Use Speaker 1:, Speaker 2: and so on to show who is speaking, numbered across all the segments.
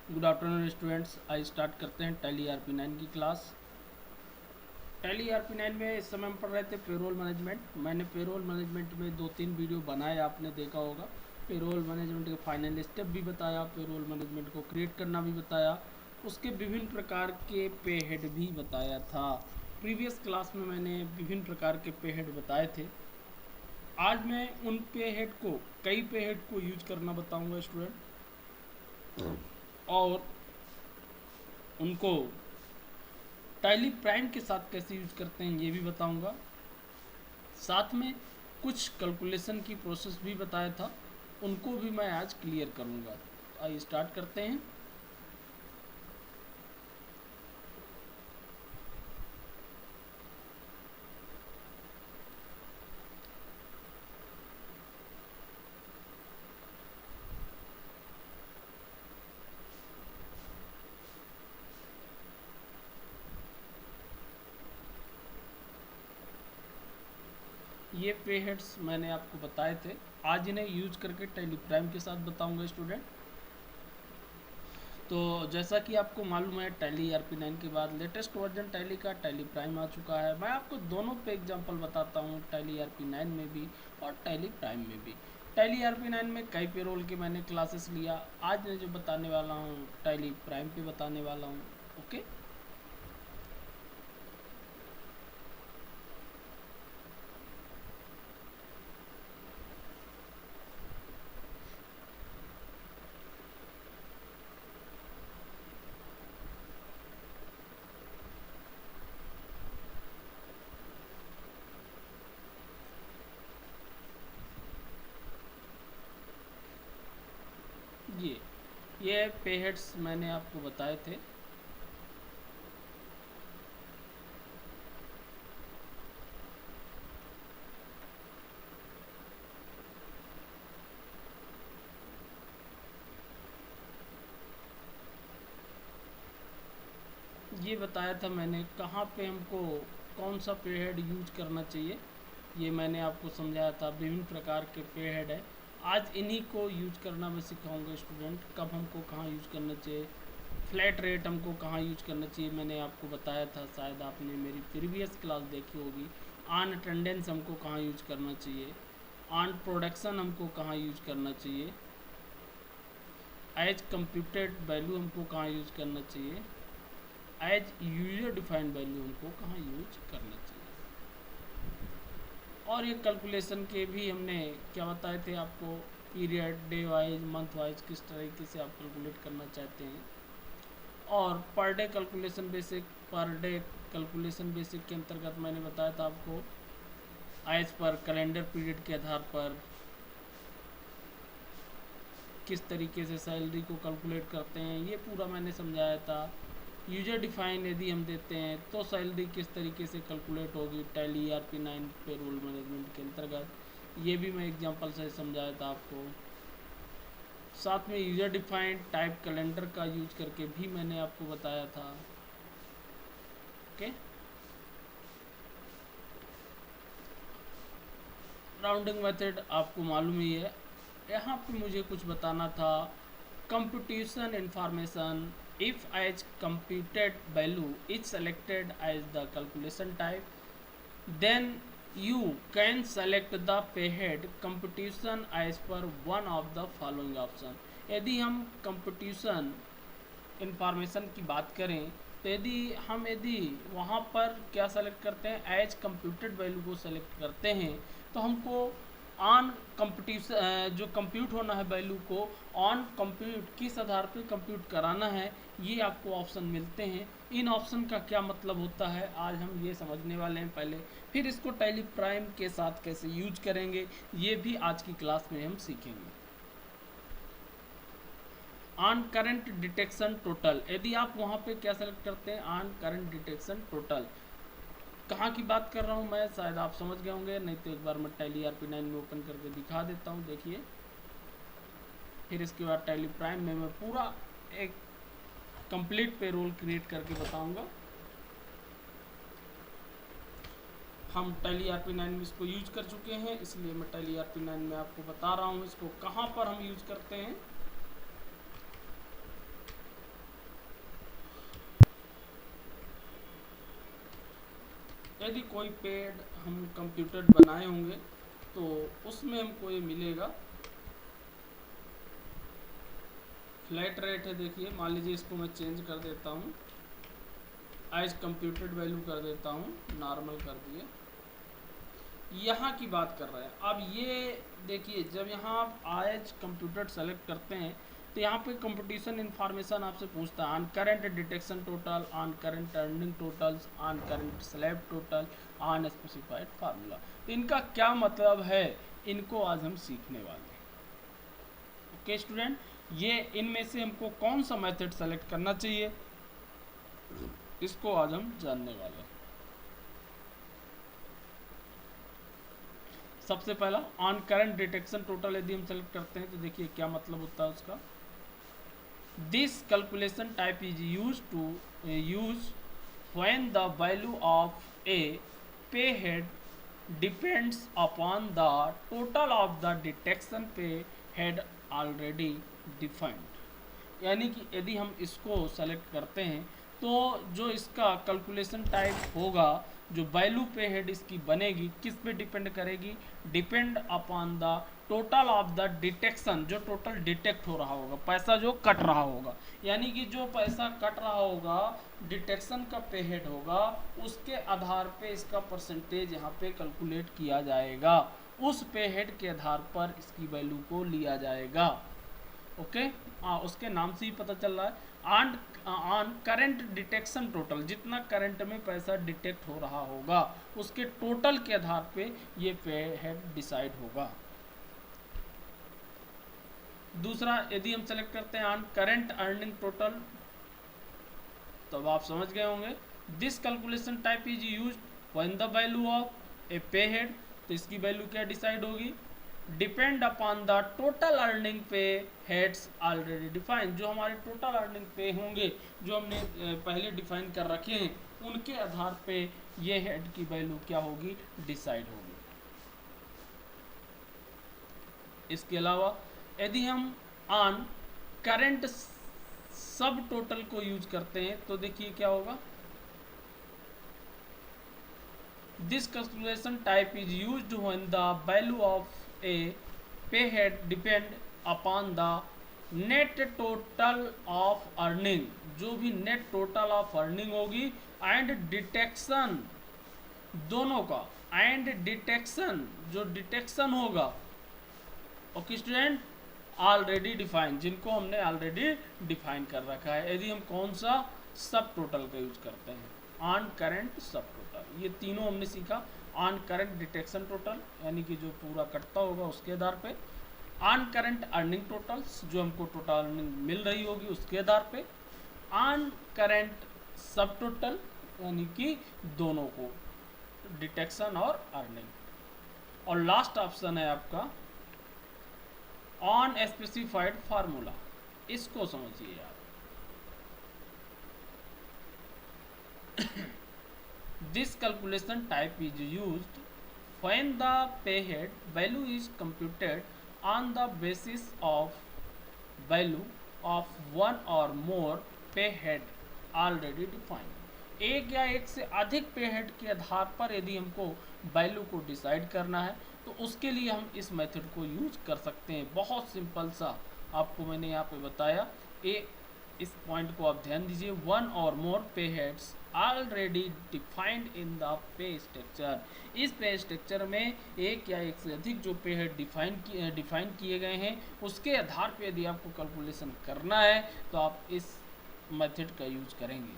Speaker 1: Good afternoon students. आज start करते हैं टैली ERP9 की क्लास। टैली ERP9 में इस समय हम पढ़ रहे थे पेरोल मैनेजमेंट। मैंने पेरोल मैनेजमेंट में 2-3 वीडियो बनाए, आपने देखा होगा। पेरोल मैनेजमेंट के फाइनल स्टेप भी बताया, पेरोल मैनेजमेंट को क्रिएट करना भी बताया, उसके विभिन्न प्रकार के पे हेड भी बताया था। प्रीवियस क्लास में मैंने विभिन्न प्रकार के पे हेड बताए थे। आज मैं उन पे हेड को, कई पे हेड को यूज करना बताऊंगा स्टूडेंट, और उनको टैली प्राइम के साथ कैसे यूज करते हैं ये भी बताऊंगा। साथ में कुछ कैलकुलेशन की प्रोसेस भी बताया था, उनको भी मैं आज क्लियर करूंगा। आइए स्टार्ट करते हैं। ये पे हेड्स मैंने आपको बताए थे, आज इन्हें यूज करके टैली प्राइम के साथ बताऊंगा स्टूडेंट। तो जैसा कि आपको मालूम है, टैली ERP9 के बाद लेटेस्ट वर्जन टैली का टैली प्राइम आ चुका है। मैं आपको दोनों पे एग्जांपल बताता हूँ, टैली ERP9 में भी और टैली प्राइम में भी। टैली ERP9 में कई पेरोल के मैंने क्लासेस लिया, आज मैं जो बताने वाला हूँ टैली प्राइम पे बताने वाला हूँ। ओके, ये पे हेड्स मैंने आपको बताए थे। ये बताया था मैंने कहाँ पे हमको कौन सा पे हेड यूज करना चाहिए, ये मैंने आपको समझाया था। विभिन्न प्रकार के पे हेड है, आज इन्हीं को यूज करना मैं सिखाऊंगा स्टूडेंट। कब हमको कहाँ यूज करना चाहिए, फ्लैट रेट हमको कहाँ यूज करना चाहिए, मैंने आपको बताया था, शायद आपने मेरी प्रीवियस क्लास देखी होगी। ऑन अटेंडेंस हमको कहाँ यूज करना चाहिए, ऑन प्रोडक्शन हमको कहाँ यूज करना चाहिए, एज कंप्यूटेड वैल्यू हमको कहाँ यूज करना चाहिए, एज यूजर डिफाइंड वैल्यू हमको कहाँ यूज करना चाहिए। और ये कैलकुलेशन के भी हमने क्या बताए थे आपको, period, day wise, month wise, किस तरीके से आप कैलकुलेट करना चाहते हैं। और per day calculation basic, per day calculation basic के अंतर्गत मैंने बताया था आपको एज पर कैलेंडर पीरियड के आधार पर किस तरीके से सैलरी को कैलकुलेट करते हैं, ये पूरा मैंने समझाया था। यूजर डिफाइन यदि हम देते हैं तो सैलरी किस तरीके से कैलकुलेट होगी टैली ERP9 पेरोल मैनेजमेंट के अंतर्गत, ये भी मैं एग्जांपल से समझाया था आपको। साथ में यूजर डिफाइंड टाइप कैलेंडर का यूज करके भी मैंने आपको बताया था। ओके, राउंडिंग मेथड आपको मालूम ही है। यहाँ पे मुझे कुछ बताना था, computation information if as computed value is selected as the calculation type, then you can select the payhead computation as per one of the following option। यदि हम computation इंफॉर्मेशन की बात करें तो यदि वहाँ पर क्या सेलेक्ट करते हैं, एज कंप्यूटेड वैल्यू को सेलेक्ट करते हैं, तो हमको ऑन कंप्यूटेशन जो कंप्यूट होना है वैल्यू को ऑन कंप्यूट किस आधार पे कंप्यूट कराना है, ये आपको ऑप्शन मिलते हैं। इन ऑप्शन का क्या मतलब होता है आज हम ये समझने वाले हैं पहले, फिर इसको टैली प्राइम के साथ कैसे यूज करेंगे ये भी आज की क्लास में हम सीखेंगे। ऑन करंट डिटेक्शन टोटल, यदि आप वहाँ पे क्या सेलेक्ट करते हैं, ऑन करंट डिटेक्शन टोटल, कहाँ की बात कर रहा हूँ मैं, शायद आप समझ गए होंगे, नहीं तो एक बार मैं टैली ERP9 में ओपन करके दिखा देता हूँ, देखिए। फिर इसके बाद टैली प्राइम में मैं पूरा एक कंप्लीट पेरोल क्रिएट करके बताऊँगा। हम टैली ERP9 में इसको यूज कर चुके हैं, इसलिए मैं टैली ERP9 में आपको बता रहा हूँ इसको कहाँ पर हम यूज करते हैं। यदि कोई पेड हम कंप्यूटर बनाए होंगे तो उसमें हमको ये मिलेगा। फ्लैट रेट है, देखिए मान लीजिए इसको मैं चेंज कर देता हूँ, एज कंप्यूटेड वैल्यू कर देता हूँ, नॉर्मल कर दिए। यहाँ की बात कर रहे हैं। अब ये देखिए जब यहाँ आप एज कंप्यूटर सेलेक्ट करते हैं तो यहाँ पे कंपटीशन इन्फॉर्मेशन आपसे पूछता है, on current detection total, on current earning totals, on current slab total, on specified formula. तो इनका क्या मतलब है, इनको आज हम सीखने वाले हैं। ओके स्टूडेंट, ये इनमें से हमको कौन सा मेथड सेलेक्ट करना चाहिए, इसको आज हम जानने वाले हैं। सबसे पहला ऑन करंट डिटेक्शन टोटल यदि हम सेलेक्ट करते हैं तो देखिए क्या मतलब होता है उसका। This calculation type is use when the value of a pay head depends upon the total of the deduction pay head already defined. यानी कि यदि हम इसको सेलेक्ट करते हैं तो जो इसका कैलकुलेशन टाइप होगा, जो वैल्यू पे हेड इसकी बनेगी, किस पे डिपेंड करेगी, depend upon the total of the detection, जो टोटल डिटेक्ट हो रहा होगा, पैसा जो कट रहा होगा। यानी कि जो पैसा कट रहा होगा डिटेक्शन का पे हेड होगा, उसके आधार पे इसका परसेंटेज यहाँ पे कैलकुलेट किया जाएगा, उस पे हेड के आधार पर इसकी वैल्यू को लिया जाएगा। ओके, उसके नाम से ही पता चल रहा है। ऑन करंट डिटेक्शन टोटल, जितना करंट में पैसा डिटेक्ट हो रहा होगा उसके टोटल के आधार पे ये पे हेड डिसाइड होगा। दूसरा यदि हम सेलेक्ट करते हैं ऑन करंट अर्निंग टोटल, तो आप समझ गए होंगे this calculation type is used when the value of a pay head, तो इसकी वैल्यू क्या डिसाइड होगी, depend upon the total earning pay heads already defined. जो हमारे टोटल अर्निंग पे होंगे, जो हमने पहले डिफाइन कर रखे हैं, उनके आधार पे ये हेड की वैल्यू क्या होगी, डिसाइड होगी। इसके अलावा यदि हम ऑन करंट सब टोटल को यूज करते हैं तो देखिए क्या होगा, this calculation type is used when the value of a pay head depend upon the net total of earning, जो भी नेट टोटल ऑफ अर्निंग होगी, एंड डिटेक्शन, दोनों का, एंड डिटेक्शन, जो डिटेक्शन होगा, ओके स्टूडेंट, ऑलरेडी डिफाइन, जिनको हमने already define कर रखा है। यदि हम कौन सा सब टोटल का यूज करते हैं, ऑन करंट सब टोटल, ये तीनों हमने सीखा। ऑन करंट डिटेक्शन टोटल यानी कि जो पूरा कटता होगा उसके आधार पे, ऑन करंट अर्निंग टोटल्स, जो हमको टोटल अर्निंग मिल रही होगी उसके आधार पे, ऑन करंट सब टोटल यानी कि दोनों को, डिटेक्शन और अर्निंग। और लास्ट ऑप्शन है आपका ऑन स्पेसिफाइड फार्मूला, इसको समझिए आप। This calculation type is used when the payhead value is computed on the basis of value of one or more payhead already defined। एक या एक से अधिक पेहेड के आधार पर यदि हमको वैल्यू को डिसाइड करना है तो उसके लिए हम इस मेथड को यूज कर सकते हैं। बहुत सिंपल सा आपको मैंने यहाँ पे बताया। इस पॉइंट को आप ध्यान दीजिए, वन और मोर पे heads already defined in the pay structure. इस पे स्ट्रक्चर में एक या एक से अधिक जो पे हेड डिफाइन किए गए हैं उसके आधार पे यदि आपको कैलकुलेशन करना है तो आप इस मेथड का यूज करेंगे।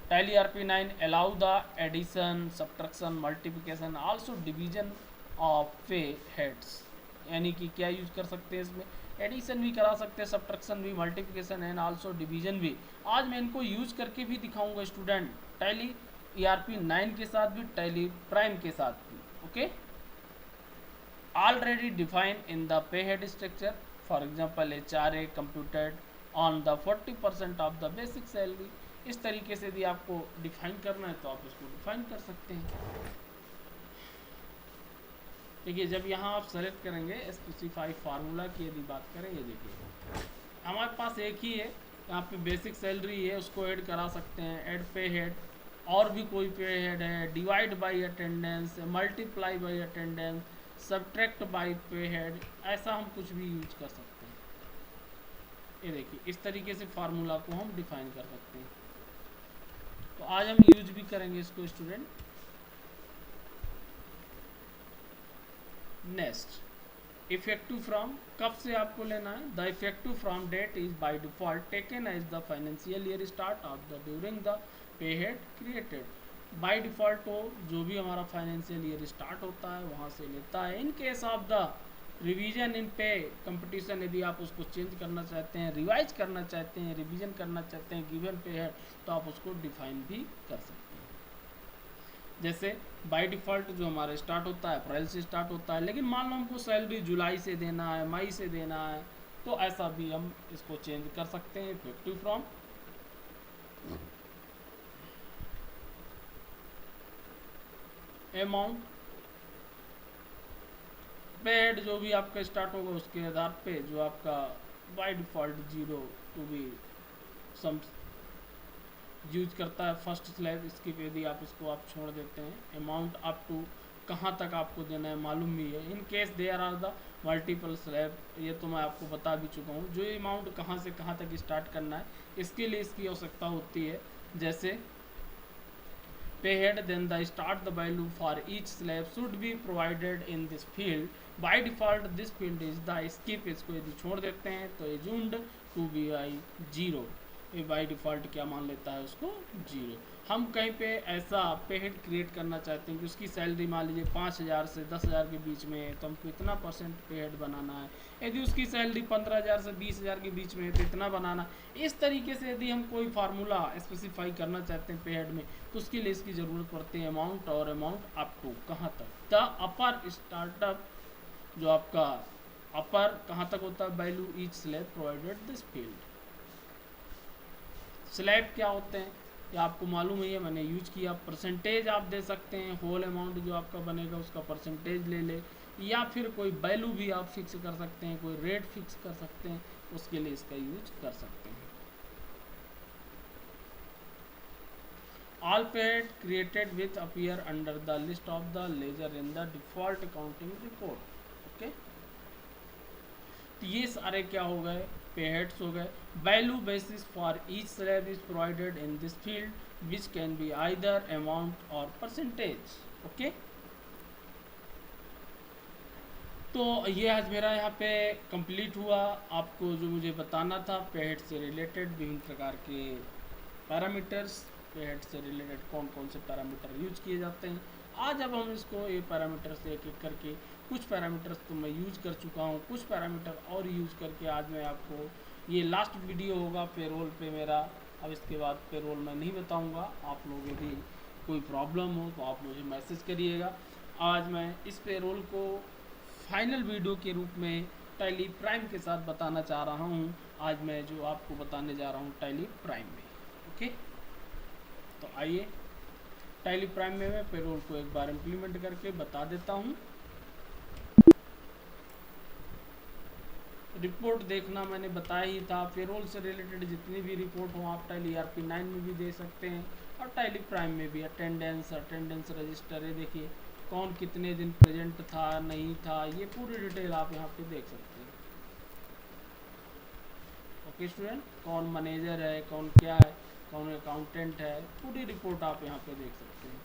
Speaker 1: Tally RP9 allow the addition, subtraction, multiplication, also division of pay heads. यानी कि क्या यूज कर सकते हैं इसमें, एडिशन भी करा सकते हैं, सब्ट्रैक्शन भी, मल्टीप्लिकेशन एंड आल्सो डिवीजन भी। आज मैं इनको यूज करके भी दिखाऊंगा स्टूडेंट, टैली ERP9 के साथ भी, टैली प्राइम के साथ भी। Okay, already define in the pay head structure, for example HRA computed on the 40% of the basic salary. इस तरीके से यदि आपको डिफाइन करना है तो आप इसको डिफाइन कर सकते हैं। देखिए जब यहाँ आप सेलेक्ट करेंगे स्पेसिफाई फार्मूला की यदि बात करें, ये देखिए हमारे पास एक ही है, यहाँ पे बेसिक सैलरी है, उसको ऐड करा सकते हैं, ऐड पे हेड, और भी कोई पे हेड है, divide by attendance, multiply by attendance, subtract by पे हेड, ऐसा हम कुछ भी यूज कर सकते हैं। ये देखिए इस तरीके से फार्मूला को हम डिफाइन कर सकते हैं। तो आज हम यूज भी करेंगे इसको स्टूडेंट। नेक्स्ट, इफेक्टिव फ्रॉम, कब से आपको लेना है? The effective from date is by default taken as the financial year start of the during the pay head created. By default तो जो भी हमारा फाइनेंशियल ईयर स्टार्ट होता है वहाँ से लेता है। In case of the revision in pay competition, यदि आप उसको चेंज करना चाहते हैं, रिवाइज करना चाहते हैं, रिवीजन करना चाहते हैं गिवन पे हेड, तो आप उसको डिफाइन भी कर सकते हैं। जैसे बाय डिफ़ॉल्ट जो हमारा स्टार्ट होता है अप्रैल से स्टार्ट होता है, लेकिन मान लो हमको सैलरी जुलाई से देना है, मई से देना है, तो ऐसा भी हम इसको चेंज कर सकते हैं। इफेक्टिव फ्रॉम अमाउंट पेड जो भी आपका स्टार्ट होगा उसके आधार पे जो आपका by default 0 to be sum use करता है फर्स्ट स्लैब, इसकी यदि आप इसको आप छोड़ देते हैं। अमाउंट अप टू कहाँ तक आपको देना है मालूम भी है। In case there are the multiple slab, ये तो मैं आपको बता भी चुका हूँ। जो अमाउंट कहाँ से कहाँ तक स्टार्ट करना है इसके लिए इसकी आवश्यकता होती है। जैसे pay head then the start the value for each slab should be provided in this field, by default this field is the skip, इसको यदि छोड़ देते हैं तो एज्यूम्ड टू बी आई 0, ये बाई डिफ़ॉल्ट क्या मान लेता है उसको 0। हम कहीं पे ऐसा पे हेड क्रिएट करना चाहते हैं कि उसकी सैलरी मान लीजिए 5,000 से 10,000 के बीच में है, तो हमको इतना परसेंट पे हेड बनाना है। यदि उसकी सैलरी 15,000 से 20,000 के बीच में है तो इतना बनाना। इस तरीके से यदि हम कोई फार्मूला स्पेसिफाई करना चाहते हैं पे हेड में, तो उसके लिए इसकी ज़रूरत पड़ती है अमाउंट और अमाउंट अप टू कहाँ तक। द अपर स्टार्टअप जो आपका अपर कहाँ तक होता है value each slab provided this field. Slab क्या होते हैं ये आपको मालूम है, मैंने यूज किया। परसेंटेज आप दे सकते हैं, होल अमाउंट जो आपका बनेगा उसका परसेंटेज ले ले, या फिर कोई वैल्यू भी आप फिक्स कर सकते हैं, कोई रेट फिक्स कर सकते हैं, उसके लिए इसका यूज कर सकते हैं। All paid created with appear under the list of the ledger in the default accounting report. Okay, तो ये सारे क्या हो गए पे हेड्स हो गए। Value basis for each slab is provided in this field which can be either amount और परसेंटेज। ओके, तो ये आज मेरा यहाँ पे कंप्लीट हुआ। आपको जो मुझे बताना था पे हेड से रिलेटेड विभिन्न प्रकार के पैरामीटर्स, पे हेड से रिलेटेड कौन कौन से पैरामीटर यूज किए जाते हैं। आज अब हम इसको ये पैरामीटर से एक एक करके, कुछ पैरामीटर्स तो मैं यूज कर चुका हूँ, कुछ पैरामीटर और यूज करके आज मैं आपको, ये लास्ट वीडियो होगा पेरोल पे मेरा। अब इसके बाद पेरोल मैं नहीं बताऊँगा। आप लोग यदि कोई प्रॉब्लम हो तो आप मुझे मैसेज करिएगा। आज मैं इस पेरोल को फाइनल वीडियो के रूप में टैली प्राइम के साथ बताना चाह रहा हूँ। आज मैं जो आपको बताने जा रहा हूँ टैली प्राइम में। ओके, तो आइए टैली प्राइम में मैं पेरोल को एक बार इम्प्लीमेंट करके बता देता हूँ। रिपोर्ट देखना मैंने बताया ही था। पेरोल से रिलेटेड जितनी भी रिपोर्ट हो आप टैली ERP9 में भी दे सकते हैं और टैली प्राइम में भी। अटेंडेंस रजिस्टर, ये देखिए कौन कितने दिन प्रेजेंट था नहीं था, ये पूरी डिटेल आप यहाँ पे देख सकते हैं। ओके स्टूडेंट, कौन मैनेजर है, कौन क्या है, कौन अकाउंटेंट है, पूरी रिपोर्ट आप यहाँ पे देख सकते हैं।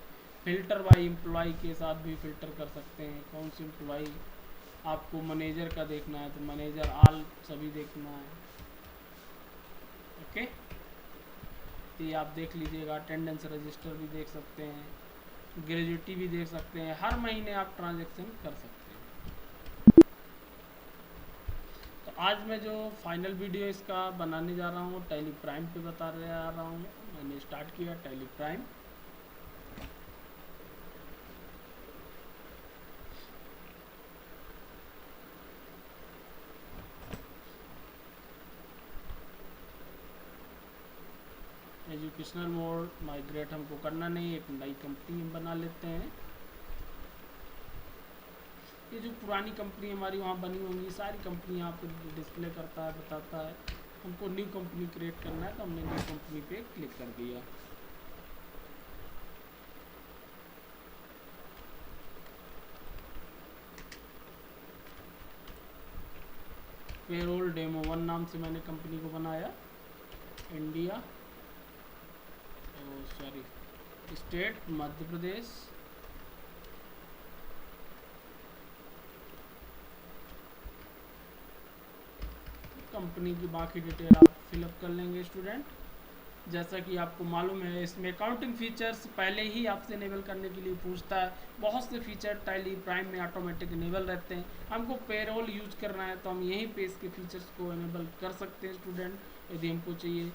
Speaker 1: फिल्टर बाई एम्प्लॉय के साथ भी फिल्टर कर सकते हैं, कौन सी एम्प्लॉय आपको मैनेजर का देखना है तो मैनेजर ऑल सभी देखना है। ओके, तो ये आप देख लीजिएगा। अटेंडेंस रजिस्टर भी देख सकते हैं, ग्रेजुएटी भी देख सकते हैं, हर महीने आप ट्रांजैक्शन कर सकते हैं। तो आज मैं जो फाइनल वीडियो इसका बनाने जा रहा हूँ टैली प्राइम पे बता रहा हूँ। मैंने स्टार्ट किया tally prime. Educational mode migrate हमको करना नहीं, एक नई कंपनी हम बना लेते हैं। ये जो पुरानी कंपनी हमारी वहाँ बनी होंगी सारी कंपनी यहाँ पे डिस्प्ले करता है, बताता है। हमको न्यू कंपनी क्रिएट करना है तो हमने न्यू कंपनी पे क्लिक कर दिया। पेरोल डेमो 1 नाम से मैंने कंपनी को बनाया, India, sorry, state Madhya Pradesh, company की बाकी डिटेल आप फिलअप कर लेंगे स्टूडेंट। जैसा कि आपको मालूम है इसमें अकाउंटिंग फीचर्स पहले ही आपसे इनेबल करने के लिए पूछता है। बहुत से फीचर टैली प्राइम में ऑटोमेटिक इनेबल रहते हैं। हमको पेरोल यूज करना है तो हम यहीं पे इसके फीचर्स को इनेबल कर सकते हैं स्टूडेंट, यदि हमको चाहिए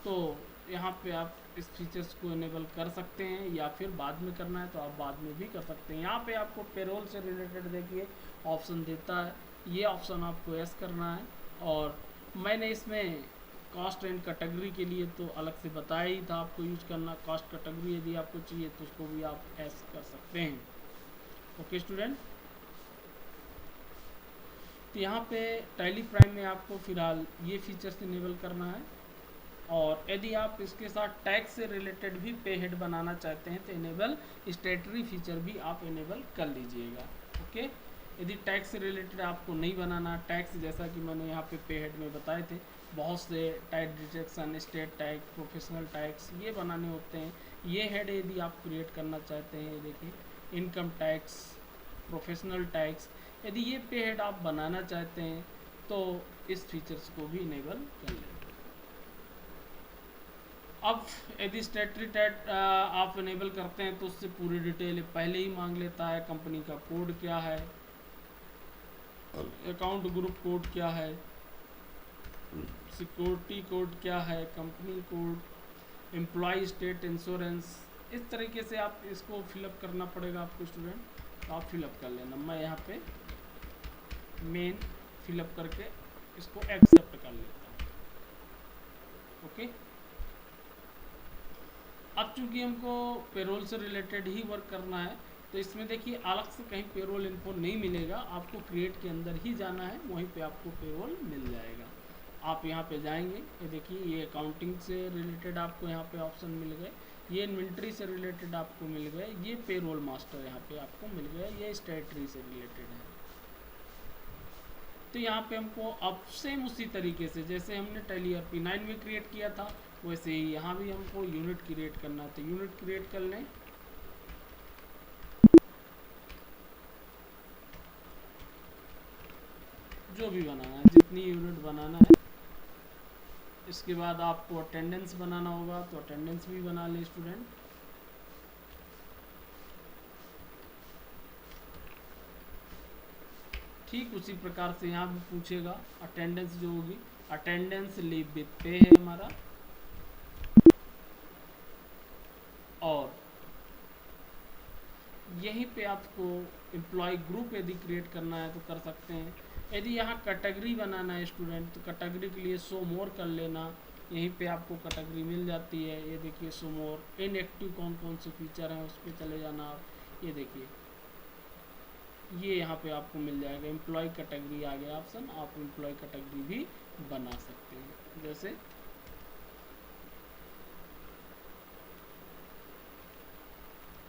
Speaker 1: तो यहाँ पे आप इस फीचर्स को इनेबल कर सकते हैं, या फिर बाद में करना है तो आप बाद में भी कर सकते हैं। यहाँ पे आपको पेरोल से रिलेटेड देखिए ऑप्शन देता है, ये ऑप्शन आपको यस करना है। और मैंने इसमें कॉस्ट एंड कैटेगरी के लिए तो अलग से बताया ही था आपको यूज करना। कॉस्ट कैटेगरी यदि आपको चाहिए तो उसको भी आप एस कर सकते हैं। ओके स्टूडेंट, तो यहाँ पे टैली प्राइम में आपको फिलहाल ये फीचर्स इनेबल करना है। और यदि आप इसके साथ टैक्स से रिलेटेड भी पे हेड बनाना चाहते हैं तो इनेबल स्टेटरी फीचर भी आप इनेबल कर लीजिएगा। ओके, यदि टैक्स से रिलेटेड आपको नहीं बनाना, टैक्स जैसा कि मैंने यहाँ पे हेड में बताए थे, बहुत से tax deduction, state tax, professional tax ये बनाने होते हैं। ये हेड यदि आप क्रिएट करना चाहते हैं, देखिए इनकम टैक्स, प्रोफेशनल टैक्स, यदि ये पे हेड आप बनाना चाहते हैं तो इस फीचर्स को भी इनेबल कर लें। अब यदि स्टेटरी टैट आप इनेबल करते हैं तो उससे पूरी डिटेल पहले ही मांग लेता है। कंपनी का कोड क्या है, अकाउंट ग्रुप कोड क्या है, सिक्योरिटी कोड क्या है, company code, employee state insurance, इस तरीके से आप इसको फिलअप करना पड़ेगा आपको स्टूडेंट। तो आप फिलअप कर लेना, मैं यहाँ पे मेन फिलअप करके इसको एक्सेप्ट कर लेता हूँ। ओके, अब चूंकि हमको पेरोल से रिलेटेड ही वर्क करना है तो इसमें देखिए अलग से कहीं पेरोल इन्फो नहीं मिलेगा, आपको क्रिएट के अंदर ही जाना है, वहीं पे आपको पेरोल मिल जाएगा। आप यहाँ पे जाएंगे, ये देखिए ये अकाउंटिंग से रिलेटेड आपको यहाँ पे ऑप्शन मिल गए, ये इन्वेंट्री से रिलेटेड आपको मिल गए, ये पेरोल मास्टर यहाँ पे आपको मिल गया, ये स्टेटरी से रिलेटेड है। तो यहाँ पे हमको अब सेम उसी तरीके से जैसे हमने टैली ERP9 में क्रिएट किया था वैसे ही यहाँ भी हमको यूनिट क्रिएट करना है। तो यूनिट क्रिएट कर लें, जो भी बनाना है, जितनी यूनिट बनाना है। इसके बाद आपको अटेंडेंस बनाना होगा तो अटेंडेंस भी बना लें स्टूडेंट। ठीक उसी प्रकार से यहाँ भी पूछेगा अटेंडेंस जो होगी, अटेंडेंस लीव विथ पे है हमारा। और यहीं पे आपको एम्प्लॉय ग्रुप यदि क्रिएट करना है तो कर सकते हैं। यदि यहाँ कैटेगरी बनाना है स्टूडेंट तो कैटेगरी के लिए शो मोर कर लेना, यहीं पे आपको कैटेगरी मिल जाती है। ये देखिए शो मोर, इनएक्टिव कौन कौन से फीचर हैं उस पर चले जाना आप। ये देखिए ये यहाँ पे आपको मिल जाएगा, एम्प्लॉय कैटेगरी आ गया ऑप्शन, आप एम्प्लॉय कैटेगरी भी बना सकते हैं। जैसे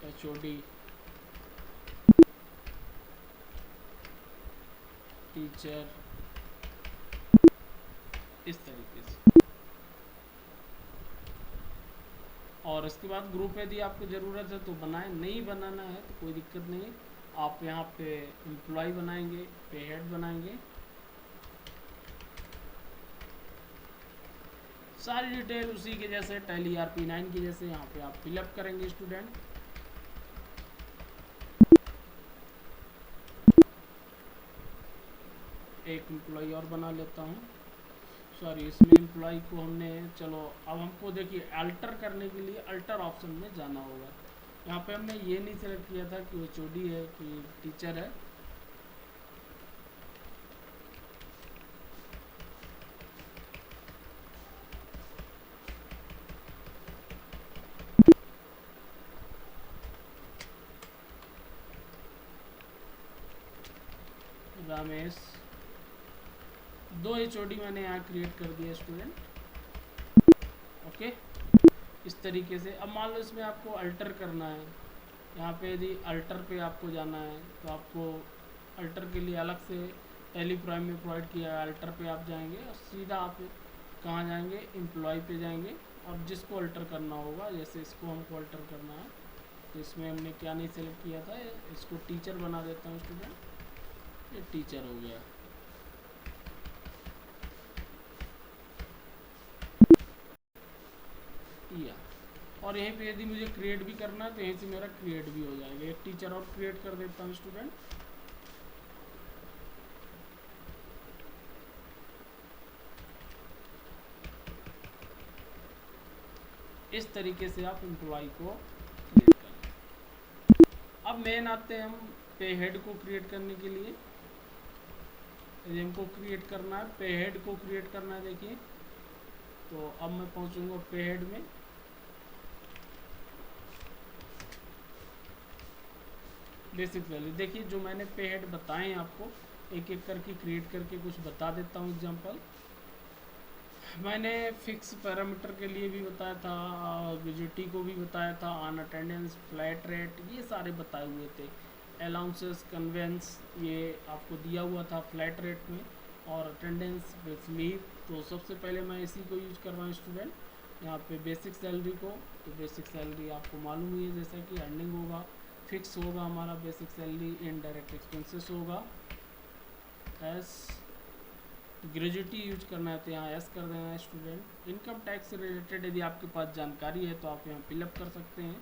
Speaker 1: HOD, टीचर, इस तरीके से। और इसके बाद ग्रुप यदि आपको ज़रूरत है तो बनाएं, नहीं बनाना है तो कोई दिक्कत नहीं, आप यहाँ पे एम्प्लॉय बनाएंगे, पे हेड बनाएंगे, सारी डिटेल उसी के जैसे टैली ERP9 के जैसे यहाँ पे आप फिलअप करेंगे स्टूडेंट। एक एम्प्लॉय और बना लेता हूँ, सॉरी इसमें एम्प्लॉय को हमने, चलो अब हमको देखिए अल्टर करने के लिए अल्टर ऑप्शन में जाना होगा। यहाँ पे हमने ये नहीं सेलेक्ट किया था कि वो HOD है कि टीचर है। रमेश, 2 HOD मैंने यहाँ क्रिएट कर दिया स्टूडेंट। ओके, इस तरीके से। अब मान लो इसमें आपको अल्टर करना है, यहाँ पे यदि अल्टर पे आपको जाना है तो आपको अल्टर के लिए अलग से टैली प्राइम में प्रोवाइड किया है। अल्टर पे आप जाएंगे और सीधा आप कहाँ जाएंगे, एम्प्लॉय पे जाएंगे और जिसको अल्टर करना होगा, जैसे इसको हमको अल्टर करना है तो इसमें हमने क्या नहीं सेलेक्ट किया था, इसको टीचर बना देता हूँ स्टूडेंट, ये टीचर हो गया। या और यहीं पे यदि मुझे क्रिएट भी करना है तो यहीं से मेरा क्रिएट भी हो जाएगा। एक टीचर और क्रिएट कर देता हूँ स्टूडेंट। इस तरीके से आप एम्प्लॉय को क्रिएट करें। अब मेन आते हैं हम पे हेड को क्रिएट करने के लिए। यदि हमको क्रिएट करना है, पे हेड को क्रिएट करना है, देखिए तो अब मैं पहुंचूंगा पे हेड में। बेसिक वैल्यू देखिए, जो मैंने पे हेड बताए हैं आपको, एक एक करके क्रिएट करके कुछ बता देता हूँ एग्जांपल। मैंने फिक्स पैरामीटर के लिए भी बताया था, विजिटी को भी बताया था, ऑन अटेंडेंस, फ्लैट रेट, ये सारे बताए हुए थे। अलाउंसेस, कन्वेंस ये आपको दिया हुआ था फ्लैट रेट में, और अटेंडेंस विथ लीव। तो सबसे पहले मैं इसी को यूज कर रहा हूँ स्टूडेंट। यहाँ पे बेसिक सैलरी को, तो बेसिक सैलरी आपको मालूम ही है जैसा कि अर्निंग होगा, फिक्स होगा हमारा बेसिक सैलरी, इनडायरेक्ट एक्सपेंसेस होगा एस। ग्रेजुएटी यूज करना है तो यहाँ एस कर देना है स्टूडेंट। इनकम टैक्स से रिलेटेड यदि आपके पास जानकारी है तो आप यहाँ फिलअप कर सकते हैं।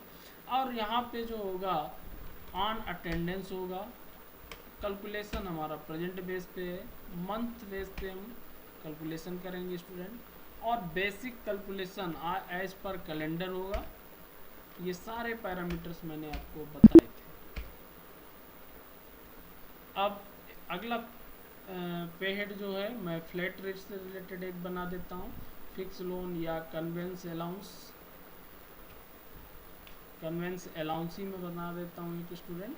Speaker 1: और यहाँ पे जो होगा ऑन अटेंडेंस होगा, कैलकुलेशन हमारा प्रेजेंट बेस पे है, मंथ बेस पे हम कैलकुलेशन करेंगे स्टूडेंट, और basic calculation as per calendar होगा। ये सारे पैरामीटर्स मैंने आपको बताए थे। अब अगला पे हेड जो है, मैं फ्लैट रेट से रिलेटेड एक बना देता हूँ, फिक्स लोन या कन्वेंस अलाउंस, कन्वेंस अलाउंस ही में बना देता हूँ एक स्टूडेंट।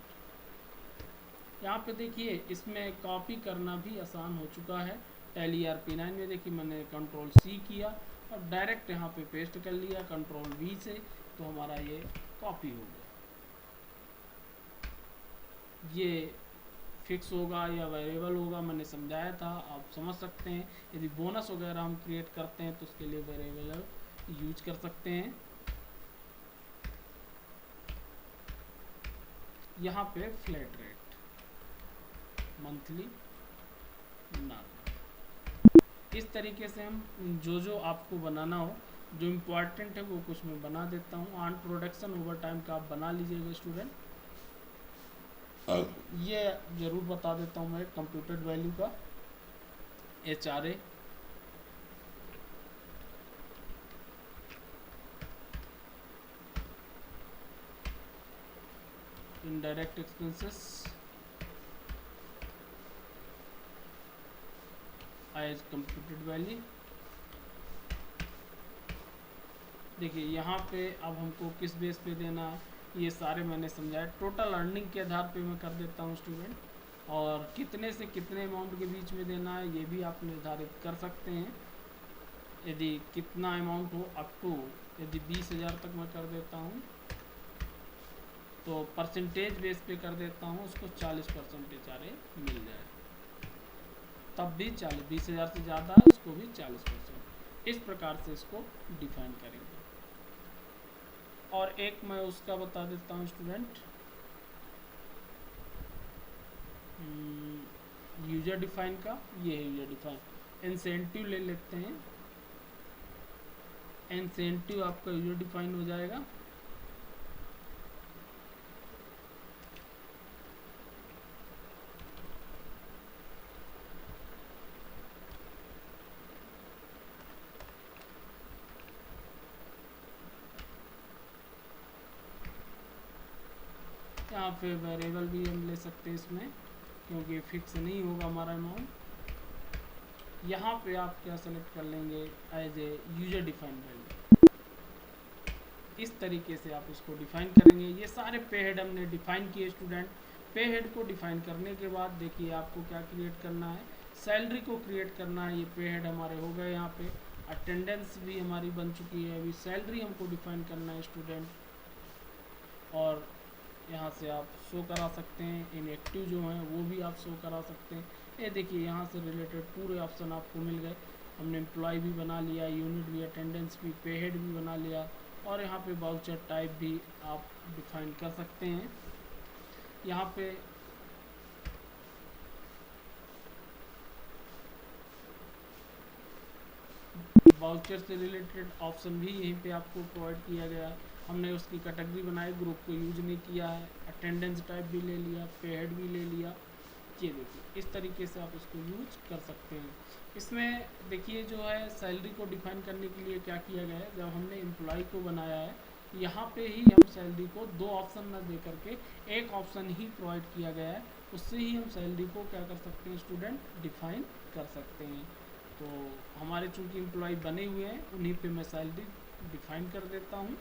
Speaker 1: यहाँ पे देखिए इसमें कॉपी करना भी आसान हो चुका है। टैली RP9 में देखिए मैंने कंट्रोल C किया और डायरेक्ट यहाँ पे पेस्ट कर लिया कंट्रोल V से, तो हमारा ये कॉपी हो गया। ये फिक्स होगा या वेरिएबल होगा, मैंने समझाया था, आप समझ सकते हैं। यदि बोनस वगैरह हम क्रिएट करते हैं तो उसके लिए वेरिएबल यूज कर सकते हैं। यहाँ पे फ्लैट रेट, मंथली ना, इस तरीके से हम जो आपको बनाना हो, जो इम्पोर्टेंट है वो कुछ मैं बना देता हूँ। ऑन प्रोडक्शन ओवर टाइम का आप बना लीजिएगा स्टूडेंट। ये ज़रूर बता देता हूँ मैं कंप्यूटेड वैल्यू का, HRA, indirect expenses as computed value. देखिए यहाँ पे अब हमको किस बेस पे देना है, ये सारे मैंने समझाया। टोटल अर्निंग के आधार पे मैं कर देता हूँ स्टूडेंट, और कितने से कितने अमाउंट के बीच में देना है ये भी आप निर्धारित कर सकते हैं। यदि कितना अमाउंट हो, अप टू यदि 20,000 तक मैं कर देता हूँ, तो परसेंटेज बेस पे कर देता हूँ, उसको 40% HRA मिल जाए, तब भी 20,000 से ज़्यादा है उसको भी 40%। इस प्रकार से इसको डिफाइन करेंगे। और एक मैं उसका बता देता हूँ स्टूडेंट, यूजर डिफाइन का। ये है यूजर डिफाइन। इंसेंटिव ले लेते हैं, इंसेंटिव आपका यूजर डिफाइन हो जाएगा। यहाँ पे वेरिएबल भी हम ले सकते हैं इसमें, क्योंकि फिक्स नहीं होगा हमारा अमाउंट। यहाँ पे आप क्या सेलेक्ट कर लेंगे, as a user define value. इस तरीके से आप इसको डिफाइन करेंगे। ये सारे पे हेड हमने डिफाइन किए स्टूडेंट। पे हेड को डिफाइन करने के बाद देखिए आपको क्या क्रिएट करना है, सैलरी को क्रिएट करना है। ये पे हेड हमारे हो गए। यहाँ पे अटेंडेंस भी हमारी बन चुकी है। अभी सैलरी हमको डिफाइन करना है स्टूडेंट, और यहाँ से आप शो करा सकते हैं। इनएक्टिव जो हैं वो भी आप शो करा सकते हैं। ये देखिए यहाँ से रिलेटेड पूरे ऑप्शन आपको मिल गए। हमने एम्प्लॉय भी बना लिया, यूनिट भी, अटेंडेंस भी, पे हेड भी बना लिया, और यहाँ पे वाउचर टाइप भी आप डिफाइन कर सकते हैं। यहाँ पे वाउचर से रिलेटेड ऑप्शन भी यहीं पे आपको प्रोवाइड किया गया। हमने उसकी कैटेगरी बनाई, ग्रुप को यूज नहीं किया है, अटेंडेंस टाइप भी ले लिया, पे हेड भी ले लिया। ये देखिए इस तरीके से आप इसको यूज कर सकते हैं। इसमें देखिए जो है सैलरी को डिफाइन करने के लिए क्या किया गया है, जब हमने एम्प्लॉय को बनाया है यहाँ पे ही हम सैलरी को दो ऑप्शन ना दे करके एक ऑप्शन ही प्रोवाइड किया गया है, उससे ही हम सैलरी को क्या कर सकते हैं स्टूडेंट, डिफाइन कर सकते हैं। तो हमारे चूंकि एम्प्लॉय बने हुए हैं उन्हीं पे मैं सैलरी डिफाइन कर देता हूँ।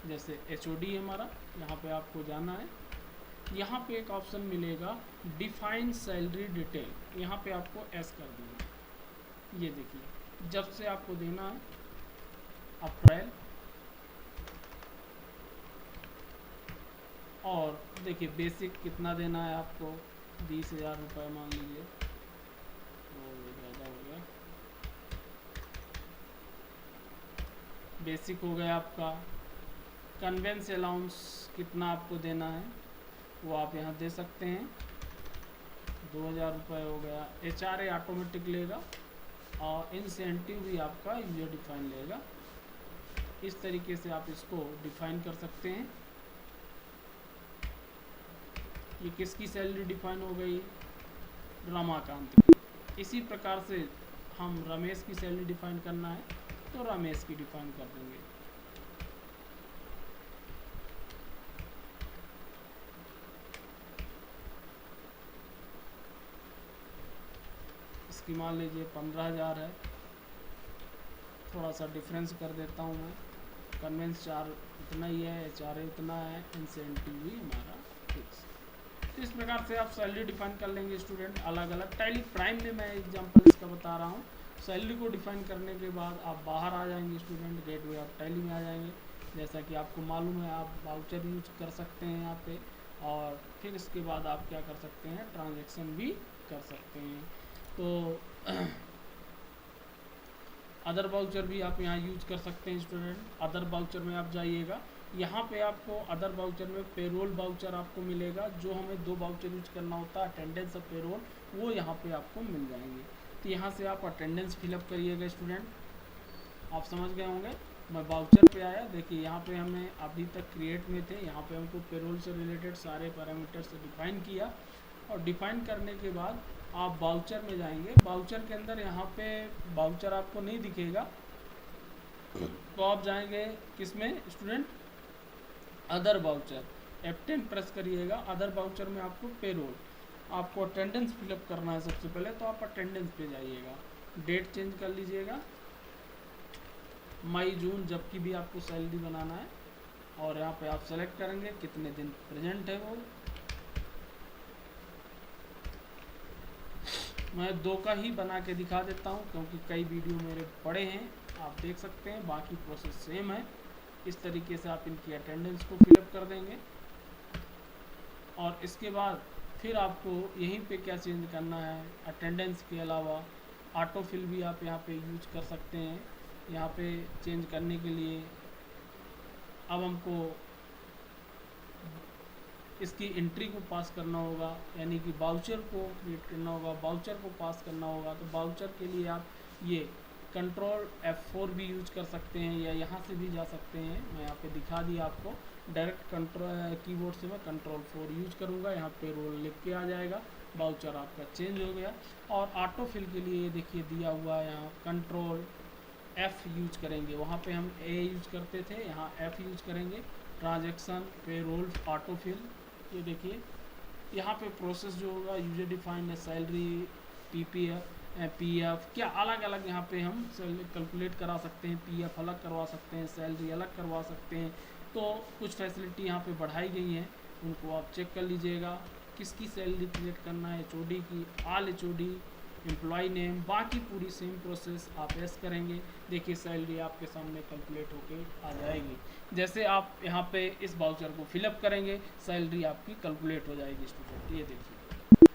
Speaker 1: जैसे HOD हमारा, यहाँ पे आपको जाना है, यहाँ पे एक ऑप्शन मिलेगा डिफाइन सैलरी डिटेल, यहाँ पे आपको एस कर देना है। ये देखिए जब से आपको देना है अप्रैल, और देखिए बेसिक कितना देना है आपको, 20,000 रुपये मान लीजिए, तो ज़्यादा हो गया। बेसिक हो गया आपका। कन्वेंस अलाउंस कितना आपको देना है वो आप यहाँ दे सकते हैं, 2,000 रुपये हो गया। HRA ऑटोमेटिक लेगा, और इंसेंटिव भी आपका यूजर डिफाइन लेगा। इस तरीके से आप इसको डिफाइन कर सकते हैं। ये किसकी सैलरी डिफाइन हो गई, रमाकांत की। इसी प्रकार से हम रमेश की सैलरी डिफाइन करना है तो रमेश की डिफाइन कर देंगे। इसकी मान लीजिए 15,000 है, थोड़ा सा डिफरेंस कर देता हूँ मैं। कन्वेंस चार्ज इतना ही है, HRA उतना है, इंसेंटिव भी हमारा फिक्स। तो इस प्रकार से आप सैलरी डिफाइन कर लेंगे स्टूडेंट अलग अलग। टैली प्राइम में मैं एग्जांपल इसका बता रहा हूँ। सैलरी को डिफाइन करने के बाद आप बाहर आ जाएंगे स्टूडेंट, गेटवे ऑफ टैली में आ जाएंगे। जैसा कि आपको मालूम है आप वाउचर यूज कर सकते हैं यहाँ पे, और फिर इसके बाद आप क्या कर सकते हैं, ट्रांजेक्शन भी कर सकते हैं। तो अदर वाउचर भी आप यहाँ यूज कर सकते हैं स्टूडेंट। अदर वाउचर में आप जाइएगा, यहाँ पे आपको अदर वाउचर में पेरोल वाउचर आपको मिलेगा, जो हमें दो वाउचर यूज करना होता है, अटेंडेंस और पेरोल, वो यहाँ पे आपको मिल जाएंगे। तो यहाँ से आप अटेंडेंस फिलअप करिएगा स्टूडेंट। आप समझ गए होंगे। मैं वाउचर पे आया, देखिए यहाँ पे हमें अभी तक क्रिएट में थे, यहाँ पे हमको पेरोल से रिलेटेड सारे पैरामीटर्स डिफाइन किया, और डिफाइन करने के बाद आप वाउचर में जाएंगे। वाउचर के अंदर यहाँ पे वाउचर आपको नहीं दिखेगा, तो आप जाएंगे किसमें student, other voucher, F10 press करिएगा। अदर वाउचर में आपको पेरोल, आपको अटेंडेंस फिलअप करना है सबसे पहले, तो आप अटेंडेंस पे जाइएगा, डेट चेंज कर लीजिएगा, मई जून जब की भी आपको सैलरी बनाना है, और यहाँ पे आप सेलेक्ट करेंगे कितने दिन प्रेजेंट है वो। मैं 2 का ही बना के दिखा देता हूँ क्योंकि कई वीडियो मेरे पड़े हैं, आप देख सकते हैं, बाकी प्रोसेस सेम है। इस तरीके से आप इनकी अटेंडेंस को फिलअप कर देंगे, और इसके बाद फिर आपको यहीं पे क्या चेंज करना है, अटेंडेंस के अलावा ऑटो फिल भी आप यहाँ पे यूज कर सकते हैं। यहाँ पे चेंज करने के लिए अब हमको इसकी एंट्री को पास करना होगा, यानी कि वाउचर को क्रिएट करना होगा, वाउचर को पास करना होगा। तो वाउचर के लिए आप ये कंट्रोल F4 भी यूज कर सकते हैं, या यहाँ से भी जा सकते हैं। मैं यहाँ पे दिखा दिया आपको, डायरेक्ट कंट्रोल कीबोर्ड से मैं कंट्रोल 4 यूज करूँगा, यहाँ पे रोल लिख के आ जाएगा, वाउचर आपका चेंज हो गया। और ऑटो फिल के लिए देखिए दिया हुआ है यहाँ कंट्रोल F यूज करेंगे, वहाँ पे हम A यूज करते थे, यहाँ F यूज करेंगे। ट्रांजैक्शन, पेरोल, ऑटो फिल, ये देखिए यहाँ पे प्रोसेस जो होगा यूजर डिफाइंड सैलरी, PF क्या अलग अलग यहाँ पे हम कैलकुलेट करा सकते हैं, PF अलग करवा सकते हैं, सैलरी अलग करवा सकते हैं। तो कुछ फैसिलिटी यहाँ पे बढ़ाई गई हैं, उनको आप चेक कर लीजिएगा। किसकी सैलरी क्रिएट करना है, HOD की, ऑल HOD, एम्प्लॉय नेम, बाकी पूरी सेम प्रोसेस आप एस करेंगे। देखिए सैलरी आपके सामने कैलकुलेट होके आ जाएगी। जैसे आप यहाँ पे इस वाउचर को फिलअप करेंगे, सैलरी आपकी कैलकुलेट हो जाएगी स्टूडेंट, ये देखिए।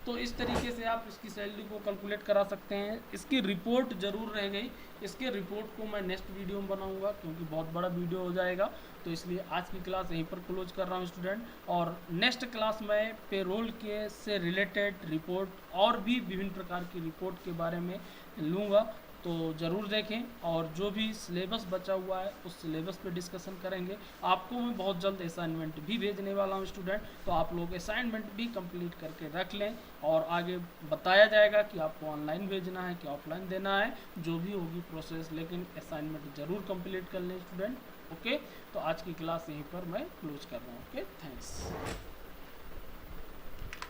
Speaker 1: तो इस तरीके से आप इसकी सैलरी को कैलकुलेट करा सकते हैं। इसकी रिपोर्ट ज़रूर रह गई, इसके रिपोर्ट को मैं नेक्स्ट वीडियो में बनाऊंगा क्योंकि बहुत बड़ा वीडियो हो जाएगा। तो इसलिए आज की क्लास यहीं पर क्लोज कर रहा हूँ स्टूडेंट, और नेक्स्ट क्लास में पेरोल के से रिलेटेड रिपोर्ट और भी विभिन्न प्रकार की रिपोर्ट के बारे में लूँगा। तो ज़रूर देखें, और जो भी सिलेबस बचा हुआ है उस सिलेबस पे डिस्कशन करेंगे। आपको मैं बहुत जल्द असाइनमेंट भी भेजने वाला हूँ स्टूडेंट, तो आप लोग असाइनमेंट भी कंप्लीट करके रख लें, और आगे बताया जाएगा कि आपको ऑनलाइन भेजना है कि ऑफलाइन देना है, जो भी होगी प्रोसेस, लेकिन असाइनमेंट ज़रूर कंप्लीट कर लें स्टूडेंट। ओके, तो आज की क्लास यहीं पर मैं क्लोज कर रहा हूँ। Okay, thanks.